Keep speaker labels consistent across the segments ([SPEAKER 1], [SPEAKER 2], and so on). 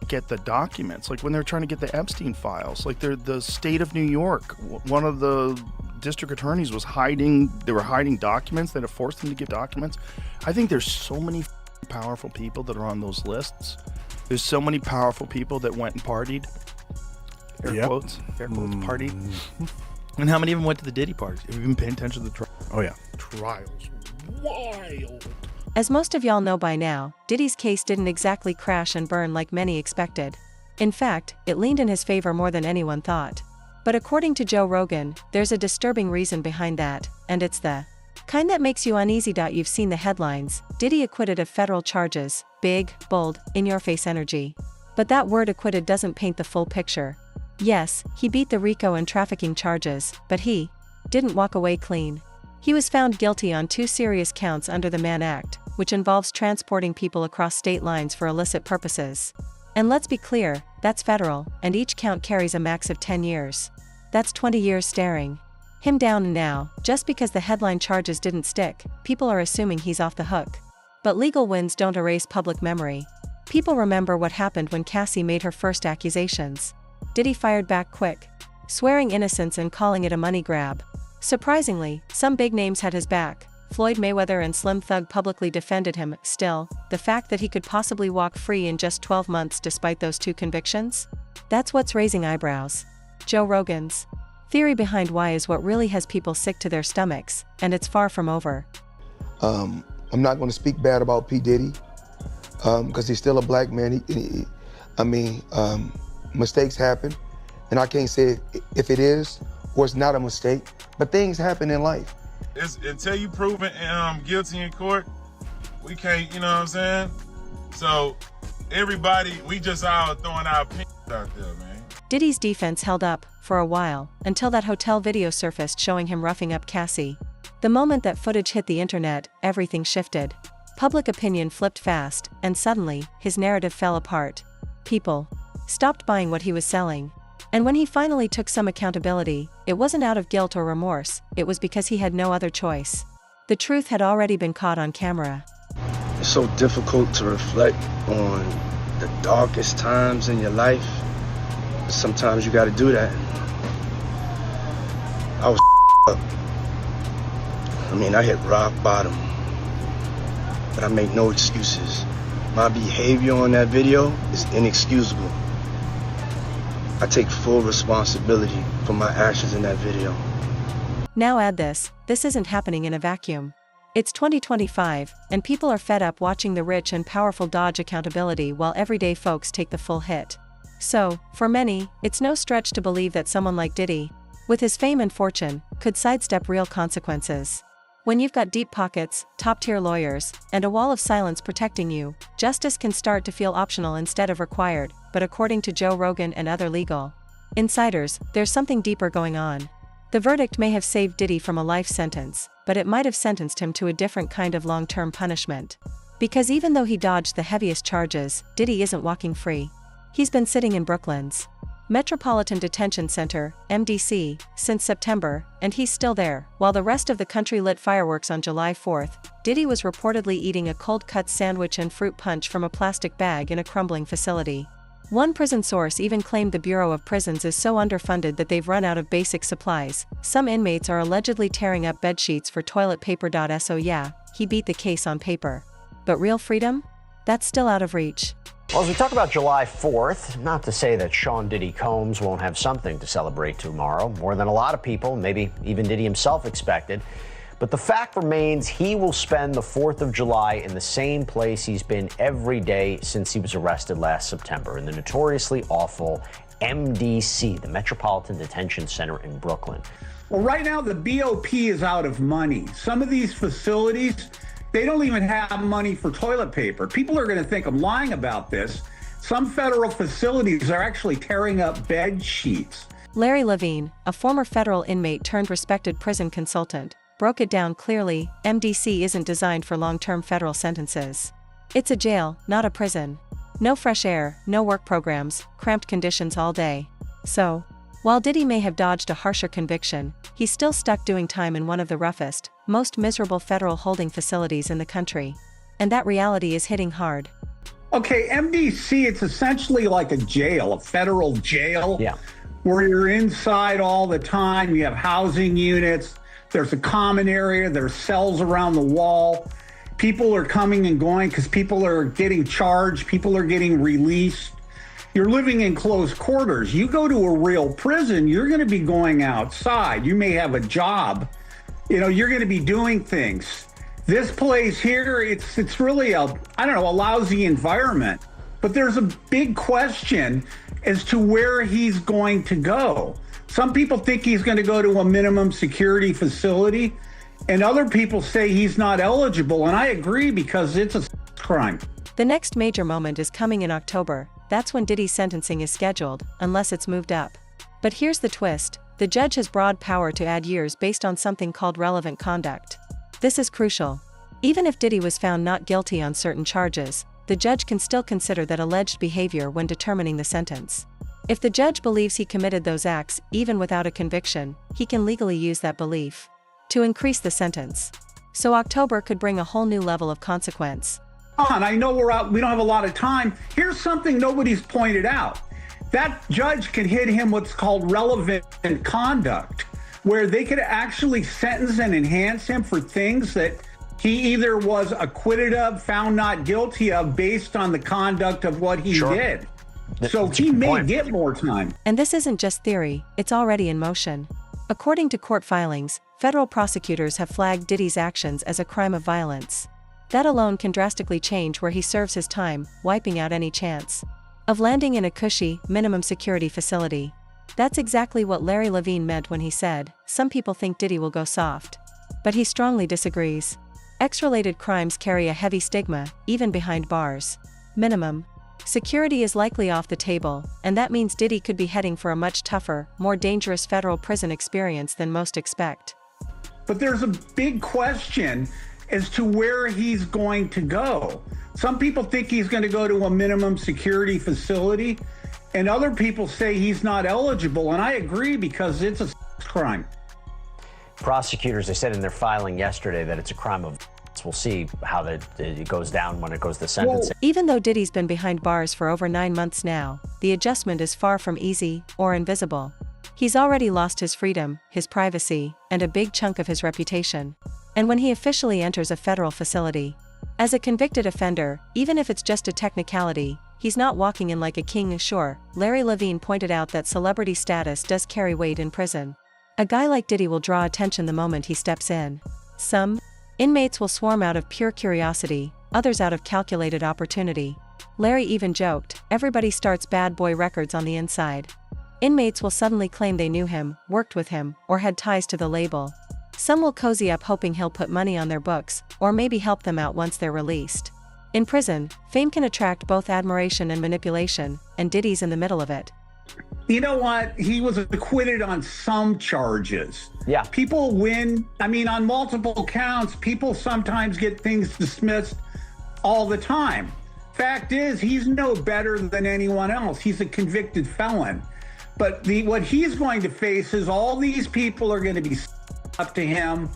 [SPEAKER 1] get the documents. Like when they're trying to get the Epstein files, like the state of New York, one of the district attorneys was hiding, they were hiding documents that have forced them to give documents. I think there's so many powerful people that are on those lists. There's so many powerful people that went and partied. Air quotes, partied. And how many of them went to the Diddy parties? Have you been paying attention to the trial?
[SPEAKER 2] Oh yeah.
[SPEAKER 1] Trials. Wild.
[SPEAKER 3] As most of y'all know by now, Diddy's case didn't exactly crash and burn like many expected. In fact, it leaned in his favor more than anyone thought. But according to Joe Rogan, there's a disturbing reason behind that, and it's the kind that makes you uneasy. You've seen the headlines: Diddy acquitted of federal charges, big, bold, in-your-face energy. But that word acquitted doesn't paint the full picture. Yes, he beat the RICO and trafficking charges, but he didn't walk away clean. He was found guilty on 2 serious counts under the Mann Act, which involves transporting people across state lines for illicit purposes. And let's be clear, that's federal, and each count carries a max of 10 years. That's 20 years staring him down, and now, just because the headline charges didn't stick, people are assuming he's off the hook. But legal wins don't erase public memory. People remember what happened when Cassie made her first accusations. Diddy fired back quick, swearing innocence and calling it a money grab. Surprisingly, some big names had his back. Floyd Mayweather and Slim Thug publicly defended him. Still, the fact that he could possibly walk free in just 12 months despite those 2 convictions? That's what's raising eyebrows. Joe Rogan's theory behind why is what really has people sick to their stomachs, and it's far from over.
[SPEAKER 4] I'm not going to speak bad about P. Diddy, because he's still a black man. Mistakes happen, and I can't say if it is or it's not a mistake, but things happen in life.
[SPEAKER 5] Until you proven guilty in court, we can't, you know what I'm saying? So everybody, we just all throwing our opinions out there, man.
[SPEAKER 3] Diddy's defense held up for a while, until that hotel video surfaced showing him roughing up Cassie. The moment that footage hit the internet, everything shifted. Public opinion flipped fast, and suddenly, his narrative fell apart. People stopped buying what he was selling. And when he finally took some accountability, it wasn't out of guilt or remorse, it was because he had no other choice. The truth had already been caught on camera.
[SPEAKER 6] It's so difficult to reflect on the darkest times in your life. Sometimes you gotta do that. I was up. I hit rock bottom. But I make no excuses. My behavior on that video is inexcusable. I take full responsibility for my actions in that video.
[SPEAKER 3] Now add this isn't happening in a vacuum. It's 2025, and people are fed up watching the rich and powerful dodge accountability while everyday folks take the full hit. So, for many, it's no stretch to believe that someone like Diddy, with his fame and fortune, could sidestep real consequences. When you've got deep pockets, top-tier lawyers, and a wall of silence protecting you, justice can start to feel optional instead of required. But according to Joe Rogan and other legal insiders, there's something deeper going on. The verdict may have saved Diddy from a life sentence, but it might have sentenced him to a different kind of long-term punishment. Because even though he dodged the heaviest charges, Diddy isn't walking free. He's been sitting in Brooklyn's Metropolitan Detention Center, MDC, since September, and he's still there. While the rest of the country lit fireworks on July 4th, Diddy was reportedly eating a cold-cut sandwich and fruit punch from a plastic bag in a crumbling facility. One prison source even claimed the Bureau of Prisons is so underfunded that they've run out of basic supplies. Some inmates are allegedly tearing up bedsheets for toilet paper. So yeah, he beat the case on paper. But real freedom? That's still out of reach.
[SPEAKER 7] Well, as we talk about July 4th, not to say that Sean Diddy Combs won't have something to celebrate tomorrow, more than a lot of people, maybe even Diddy himself expected. But the fact remains he will spend the 4th of July in the same place he's been every day since he was arrested last September, in the notoriously awful MDC, the Metropolitan Detention Center in Brooklyn.
[SPEAKER 8] Well, right now the BOP is out of money. Some of these facilities, they don't even have money for toilet paper. People are going to think I'm lying about this. Some federal facilities are actually tearing up bed sheets.
[SPEAKER 3] Larry Levine, a former federal inmate turned respected prison consultant, broke it down clearly. MDC isn't designed for long-term federal sentences. It's a jail, not a prison. No fresh air, no work programs, cramped conditions all day. So, while Diddy may have dodged a harsher conviction, he's still stuck doing time in one of the roughest, most miserable federal holding facilities in the country. And that reality is hitting hard.
[SPEAKER 8] Okay, MDC, it's essentially like a jail, a federal jail, where you're inside all the time. You have housing units. There's a common area. There's cells around the wall. People are coming and going because people are getting charged. People are getting released. You're living in close quarters. You go to a real prison, you're going to be going outside. You may have a job. You know, you're going to be doing things. This place here, it's really a lousy environment. But there's a big question as to where he's going to go. Some people think he's going to go to a minimum security facility, and other people say he's not eligible. And I agree, because it's a crime.
[SPEAKER 3] The next major moment is coming in October. That's when Diddy's sentencing is scheduled, unless it's moved up. But here's the twist. The judge has broad power to add years based on something called relevant conduct. This is crucial. Even if Diddy was found not guilty on certain charges, the judge can still consider that alleged behavior when determining the sentence. If the judge believes he committed those acts, even without a conviction, he can legally use that belief to increase the sentence. So October could bring a whole new level of consequence.
[SPEAKER 8] I know we're out, we don't have a lot of time. Here's something nobody's pointed out. That judge can hit him what's called relevant conduct, where they could actually sentence and enhance him for things that he either was acquitted of, found not guilty of, based on the conduct of what he did. So he may get more time.
[SPEAKER 3] And this isn't just theory, it's already in motion. According to court filings, federal prosecutors have flagged Diddy's actions as a crime of violence. That alone can drastically change where he serves his time, wiping out any chance of landing in a cushy, minimum security facility. That's exactly what Larry Levine meant when he said, "Some people think Diddy will go soft." But he strongly disagrees. X-related crimes carry a heavy stigma, even behind bars. Minimum security is likely off the table, and that means Diddy could be heading for a much tougher, more dangerous federal prison experience than most expect.
[SPEAKER 8] But there's a big question as to where he's going to go. Some people think he's going to go to a minimum security facility, and other people say he's not eligible, and I agree, because it's a crime.
[SPEAKER 7] Prosecutors, they said in their filing yesterday that it's a crime of. We'll see how it goes down when it goes to sentencing.
[SPEAKER 3] Even though Diddy's been behind bars for over 9 months now, the adjustment is far from easy or invisible. He's already lost his freedom, his privacy, and a big chunk of his reputation. And when he officially enters a federal facility, as a convicted offender, even if it's just a technicality, he's not walking in like a king. Sure, Larry Levine pointed out that celebrity status does carry weight in prison. A guy like Diddy will draw attention the moment he steps in. Some inmates will swarm out of pure curiosity, others out of calculated opportunity. Larry even joked, everybody starts bad boy records on the inside. Inmates will suddenly claim they knew him, worked with him, or had ties to the label. Some will cozy up hoping he'll put money on their books, or maybe help them out once they're released. In prison, fame can attract both admiration and manipulation, and Diddy's in the middle of it.
[SPEAKER 8] You know what? He was acquitted on some charges.
[SPEAKER 7] Yeah.
[SPEAKER 8] People win. I mean, on multiple counts, people sometimes get things dismissed all the time. Fact is, he's no better than anyone else. He's a convicted felon. But what he's going to face is all these people are going to be up to him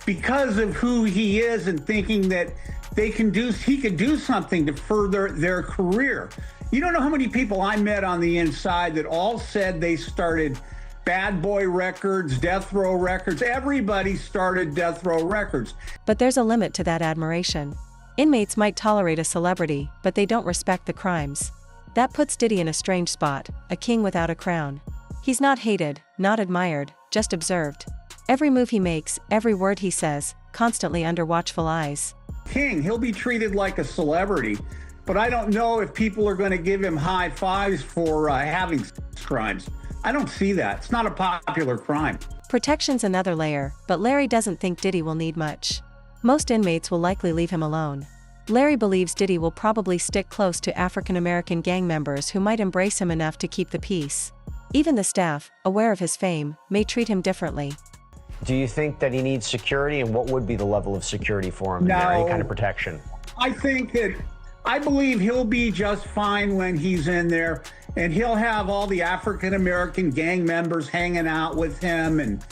[SPEAKER 8] because of who he is, and thinking that he could do something to further their career. You don't know how many people I met on the inside that all said they started Bad Boy Records, Death Row Records. Everybody started Death Row Records.
[SPEAKER 3] But there's a limit to that admiration. Inmates might tolerate a celebrity, but they don't respect the crimes. That puts Diddy in a strange spot, a king without a crown. He's not hated, not admired, just observed. Every move he makes, every word he says, constantly under watchful eyes.
[SPEAKER 8] King, he'll be treated like a celebrity, but I don't know if people are going to give him high fives for having crimes. I don't see that. It's not a popular crime.
[SPEAKER 3] Protection's another layer, but Larry doesn't think Diddy will need much. Most inmates will likely leave him alone. Larry believes Diddy will probably stick close to African-American gang members who might embrace him enough to keep the peace. Even the staff, aware of his fame, may treat him differently.
[SPEAKER 7] Do you think that he needs security, and what would be the level of security for him? No. Any kind of protection?
[SPEAKER 8] I believe he'll be just fine when he's in there, and he'll have all the African-American gang members hanging out with him, and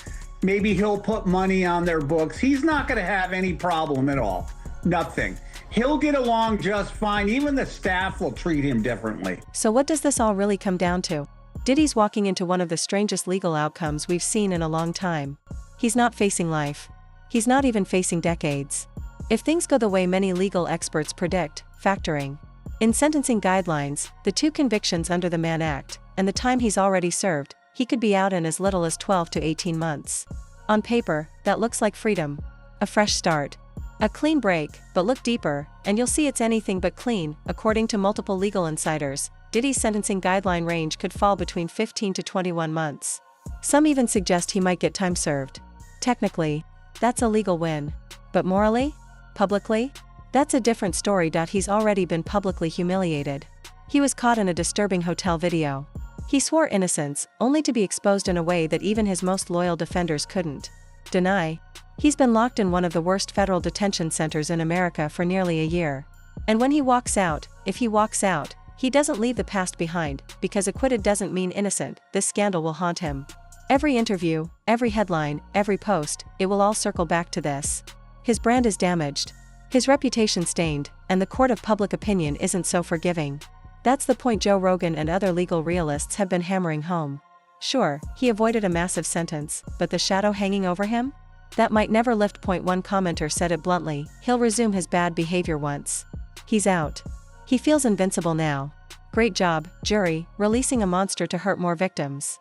[SPEAKER 8] maybe he'll put money on their books. He's not going to have any problem at all. Nothing. He'll get along just fine. Even the staff will treat him differently.
[SPEAKER 3] So what does this all really come down to? Diddy's walking into one of the strangest legal outcomes we've seen in a long time. He's not facing life. He's not even facing decades. If things go the way many legal experts predict, factoring in sentencing guidelines, the 2 convictions under the Mann Act, and the time he's already served, he could be out in as little as 12 to 18 months. On paper, that looks like freedom. A fresh start. A clean break, but look deeper, and you'll see it's anything but clean. According to multiple legal insiders, Diddy's sentencing guideline range could fall between 15 to 21 months. Some even suggest he might get time served. Technically, that's a legal win. But morally? Publicly? That's a different story. He's already been publicly humiliated. He was caught in a disturbing hotel video. He swore innocence, only to be exposed in a way that even his most loyal defenders couldn't deny. He's been locked in one of the worst federal detention centers in America for nearly a year. And when he walks out, if he walks out, he doesn't leave the past behind, because acquitted doesn't mean innocent. This scandal will haunt him. Every interview, every headline, every post, it will all circle back to this. His brand is damaged. His reputation stained, and the court of public opinion isn't so forgiving. That's the point Joe Rogan and other legal realists have been hammering home. Sure, he avoided a massive sentence, but the shadow hanging over him? That might never lift. One commenter said it bluntly, he'll resume his bad behavior once he's out. He feels invincible now. Great job, jury, releasing a monster to hurt more victims.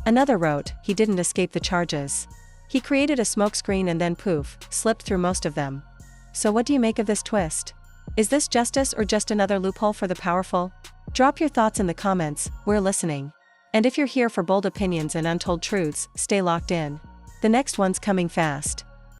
[SPEAKER 3] Another wrote, he didn't escape the charges. He created a smokescreen and then poof, slipped through most of them. So what do you make of this twist? Is this justice or just another loophole for the powerful? Drop your thoughts in the comments, we're listening. And if you're here for bold opinions and untold truths, stay locked in. The next one's coming fast.